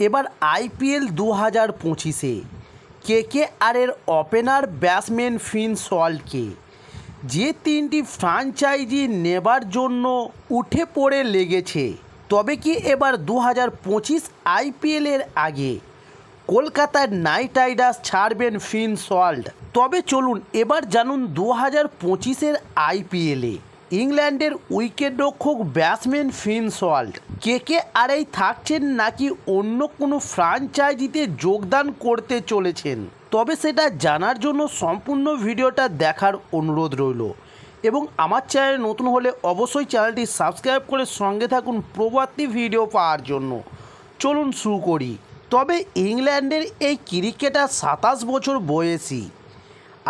এবার IPL 2025-এ কেকেআরের opener batsman ফিন সল্টকে যে তিনটি ফ্র্যাঞ্চাইজি নেবার জন্য উঠে পড়ে লেগেছে, তবে কি এবার 2025 আইপিএলের আগে কলকাতার নাইট রাইডার্স ছাড়বেন ফিন সল্ট? তবে চলুন এবার জানুন 2025-এর আইপিএলে ইংল্যান্ডের উইকেটরক্ষক ব্যাটসম্যান ফিন সল্ট কেকেআরেই থাকছেন নাকি অন্য কোনো ফ্র্যাঞ্চাইজিতে যোগদান করতে চলেছেন। তবে সেটা জানার জন্য সম্পূর্ণ ভিডিওটা দেখার অনুরোধ রইল এবং আমার চ্যানেলে নতুন হলে অবশ্যই চ্যানেলটি সাবস্ক্রাইব করে সঙ্গে থাকুন পরবর্তী ভিডিও পাওয়ার জন্য। চলুন শুরু করি। তবে ইংল্যান্ডের এই ক্রিকেটার 27 বছর বয়সী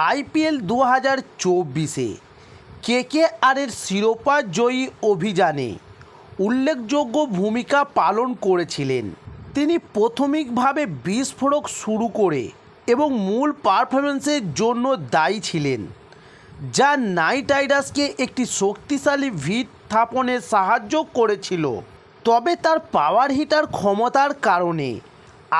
আইপিএল 2024-এ কেকেআরের শিরোপা জয়ী অভিযানে উল্লেখযোগ্য ভূমিকা পালন করেছিলেন। তিনি প্রাথমিকভাবে বিস্ফোরক শুরু করে এবং মূল পারফরম্যান্সের জন্য দায়ী ছিলেন, যা নাইট রাইডার্সকে একটি শক্তিশালী ভিত স্থাপনে সাহায্য করেছিল। তবে তার পাওয়ার হিটার ক্ষমতার কারণে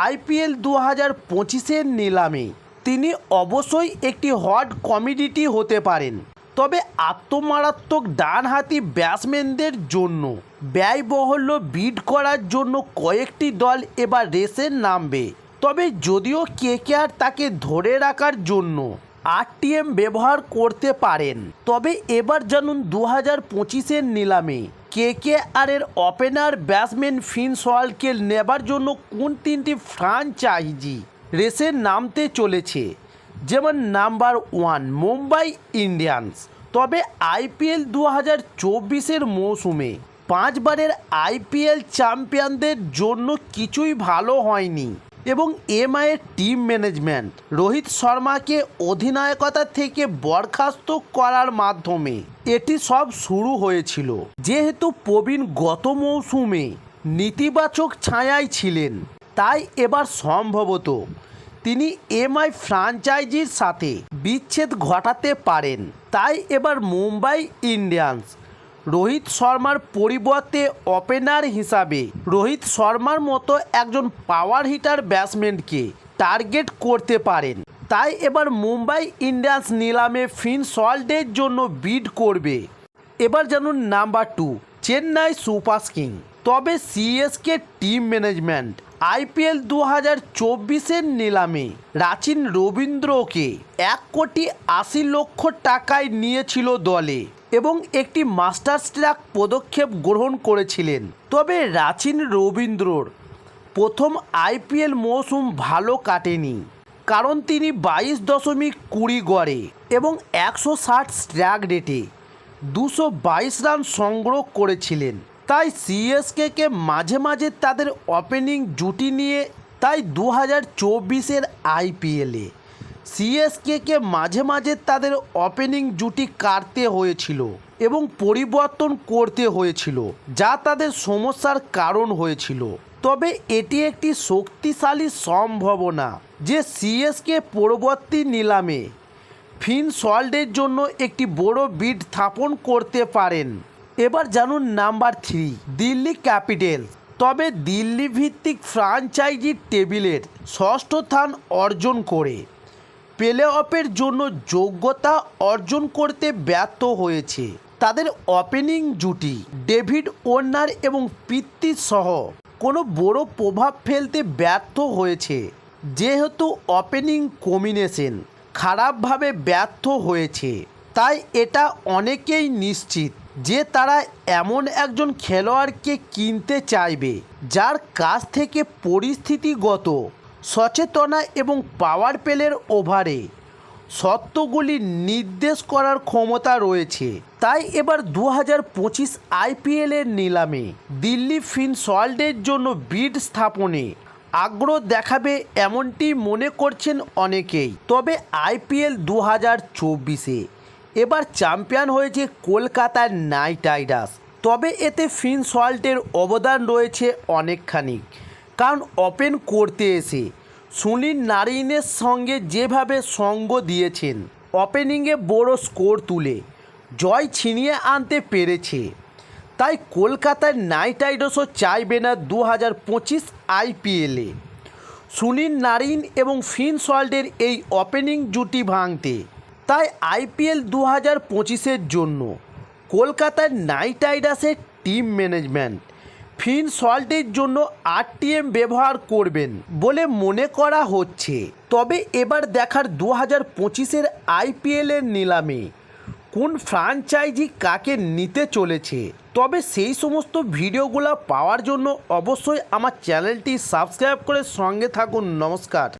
আইপিএল 2025-এর নিলামে তিনি অবশ্যই একটি হট কমোডিটি হতে পারেন। তবে আত্মমারাত্মক ডানহাতি ব্যাটসম্যানদের জন্য ব্যয়বহুল্য বিড করার জন্য কয়েকটি দল এবার রেসে নামবে। তবে যদিও কেকেআর তাকে ধরে রাখার জন্য আরটিএম ব্যবহার করতে পারেন, তবে এবার জানুন 2025-এর নিলামে কেকেআরের ওপেনার ব্যাটসম্যান ফিন সল্টকে নেবার জন্য কোন তিনটি ফ্র্যাঞ্চাইজি রেসে নামতে চলেছে। যেমন নাম্বার 1 মুম্বাই ইন্ডিয়ান্স। তবে আইপিএল 2024-এর মৌসুমে 5 বারের আইপিএল চ্যাম্পিয়নদের জন্য কিছুই ভালো হয়নি এবং এমআইয়ের টিম ম্যানেজমেন্ট রোহিত শর্মাকে অধিনায়কতা থেকে বরখাস্ত করার মাধ্যমে এটি সব শুরু হয়েছিল। যেহেতু প্রবীণ গত মৌসুমে নেতিবাচক ছায়ায় ছিলেন, তাই এবার সম্ভবত তিনি এমআই ফ্র্যাঞ্চাইজির সাথে বিচ্ছেদ ঘটাতে পারেন। তাই এবার মুম্বাই ইন্ডিয়ান্স রোহিত শর্মার পরিবর্তে ওপেনার হিসাবে রোহিত শর্মার মতো একজন পাওয়ার হিটার ব্যাটসম্যানকে টার্গেট করতে পারেন। তাই এবার মুম্বাই ইন্ডিয়ান্স নিলামে ফিন সল্টের জন্য বিড করবে। এবার জানুন নাম্বার 2 চেন্নাই সুপার কিংস। তবে সিএসকে টিম ম্যানেজমেন্ট আইপিএল 2024-এর নিলামে রাচিন রবীন্দ্রকে 1,80,00,000 টাকায় নিয়েছিল দলে এবং একটি মাস্টার স্ট্রোক পদক্ষেপ গ্রহণ করেছিলেন। তবে রাচিন রবীন্দ্রর প্রথম আইপিএল মৌসুম ভালো কাটেনি, কারণ তিনি 22.20 গড়ে এবং 160 স্ট্রাইক রেটে 222 রান সংগ্রহ করেছিলেন। তাই সিএসকে মাঝে মাঝে তাদের ওপেনিং জুটি নিয়ে 2024-এর আইপিএলে সিএসকে মাঝে মাঝে তাদের ওপেনিং জুটি কাটতে হয়েছিল এবং পরিবর্তন করতে হয়েছিল, যা তাদের সমস্যার কারণ হয়েছিল। তবে এটি একটি শক্তিশালী সম্ভাবনা যে সিএসকে পরবর্তী নিলামে ফিন সল্টের জন্য একটি বড় বিড স্থাপন করতে পারেন। এবার জানুন নাম্বার 3 দিল্লি ক্যাপিটালস। তবে দিল্লি ভিত্তিক ফ্র্যাঞ্চাইজির টেবিলের ষষ্ঠ স্থান অর্জন করে প্লে অফের জন্য যোগ্যতা অর্জন করতে ব্যর্থ হয়েছে। তাদের ওপেনিং জুটি ডেভিড ওয়ার্নার এবং পৃথ্বী সহ কোনো বড় প্রভাব ফেলতে ব্যর্থ হয়েছে, যেহেতু ওপেনিং কম্বিনেশন খারাপভাবে ব্যর্থ হয়েছে। তাই এটা অনেকেই নিশ্চিত যে তারা এমন একজন খেলোয়াড়কে কিনতে চাইবে যার কাছ থেকে পরিস্থিতিগত সচেতনা এবং পাওয়ার প্লের ওভারে সত্যগুলি নির্দেশ করার ক্ষমতা রয়েছে। তাই এবার 2025 আইপিএলের নিলামে দিল্লি ফিন সল্টের জন্য বিড স্থাপনে আগ্রহ দেখাবে এমনটি মনে করছেন অনেকেই। তবে আইপিএল 2024-এ এবার চ্যাম্পিয়ন হয়েছে কলকাতার নাইট রাইডার্স। তবে এতে ফিন সল্টের অবদান রয়েছে অনেকখানি, কারণ ওপেন করতে এসে সুনীল নারিনের সঙ্গে যেভাবে সঙ্গ দিয়েছেন, ওপেনিংয়ে বড় স্কোর তুলে জয় ছিনিয়ে আনতে পেরেছে। তাই কলকাতার নাইট রাইডার্সও চাইবে না 2025 আইপিএলে সুনীল নারিন এবং ফিন সল্টের এই ওপেনিং জুটি ভাঙতে। তাই আইপিএল 2025-এর জন্য কলকাতার নাইট রাইডার্সের টিম ম্যানেজমেন্ট ফিন সল্টের জন্য আরটিএম ব্যবহার করবেন বলে মনে করা হচ্ছে। তবে এবার দেখার 2025-এর আইপিএলের নিলামে কোন ফ্র্যাঞ্চাইজি কাকে নিতে চলেছে। তবে সেই সমস্ত ভিডিওগুলো পাওয়ার জন্য অবশ্যই আমার চ্যানেলটি সাবস্ক্রাইব করে সঙ্গে থাকুন। নমস্কার।